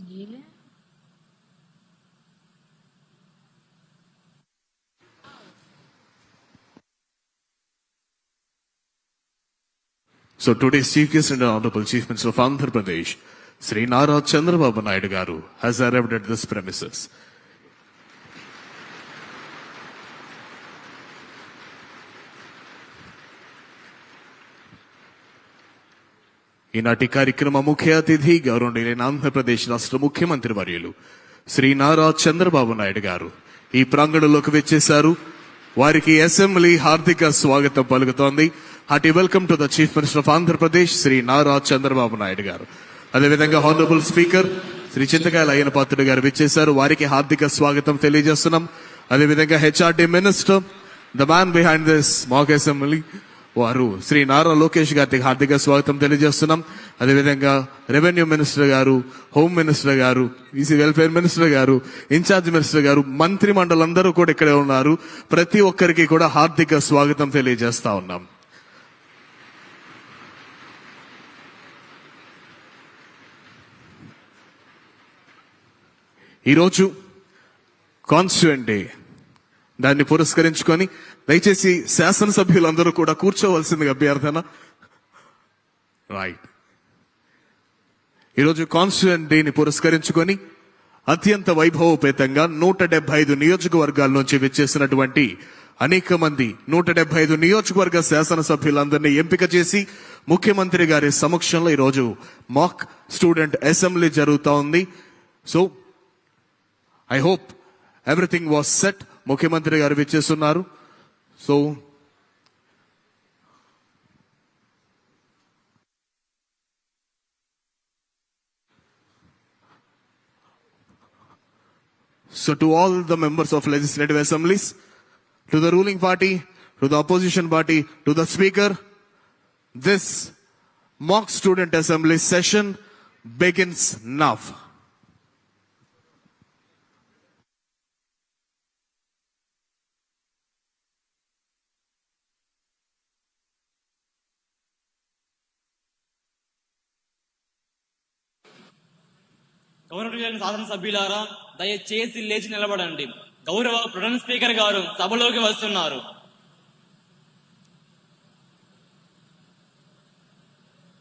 So today's Chief Guest and Honorable Chief Minister of Andhra Pradesh, Sri Nara Chandrababu Naidu Garu, has arrived at this premises. ఈనాటి కార్యక్రమ ముఖ్య అతిథి గౌరవనీయులైన ఆంధ్రప్రదేశ్ రాష్ట్ర ముఖ్యమంత్రి వర్యులు శ్రీ నారా చంద్రబాబు నాయుడు గారు ఈ ప్రాంగణంలోకి వచ్చేశారు. వారికి అసెంబ్లీ హార్దిక స్వాగతం పలుకుతోంది. Hearty welcome to the chief minister of Andhra Pradesh Shri Nara Chandrababu Naidu garu. అదేవిధంగా హానరబుల్ స్పీకర్ శ్రీ చింతకాయల అయ్యన పాత్రుడు గారు వచ్చేశారు. వారికి హార్దిక స్వాగతం తెలియజేస్తున్నాం. అదేవిధంగా HRD minister, the man behind this mock assembly, వారు శ్రీ నారా లోకేష్ గారికి హార్దిక స్వాగతం తెలియజేస్తున్నాం. అదేవిధంగా రెవెన్యూ మినిస్టర్ గారు, హోమ్ మినిస్టర్ గారు, ఈసీ వెల్ఫేర్ మినిస్టర్ గారు, ఇన్ఛార్జ్ మినిస్టర్ గారు, మంత్రి మండలందరూ కూడా ఇక్కడే ఉన్నారు. ప్రతి ఒక్కరికి కూడా హార్దిక స్వాగతం తెలియజేస్తా ఉన్నాం. ఈరోజు కాన్స్టిట్యూయెంట్ డే, దాన్ని పురస్కరించుకొని దయచేసి శాసనసభ్యులందరూ కూడా కూర్చోవలసిందిగా అభ్యర్థన. రైట్. ఈరోజు కాన్స్టిట్యూయెంట్ డేని పురస్కరించుకొని అత్యంత వైభవోపేతంగా 175 నియోజకవర్గాల నుంచి విచ్చేసినటువంటి అనేక మంది 175 నియోజకవర్గ శాసనసభ్యులందరినీ ఎంపిక చేసి ముఖ్యమంత్రి గారి సమక్షంలో ఈరోజు మాక్ స్టూడెంట్ అసెంబ్లీ జరుగుతా ఉంది. So I hope everything was set. ముఖ్యమంత్రి గారు విచ్చేస్తున్నారు. So to all the members of legislative assemblies, to the ruling party, to the opposition party, to the speaker, this mock student assembly session begins now. గౌరవనీయులైన శాసనసభ్యులారా, దయచేసి లేచి నిలబడండి. గౌరవ ప్రధాన speaker గారు సభలోకి వస్తున్నారు.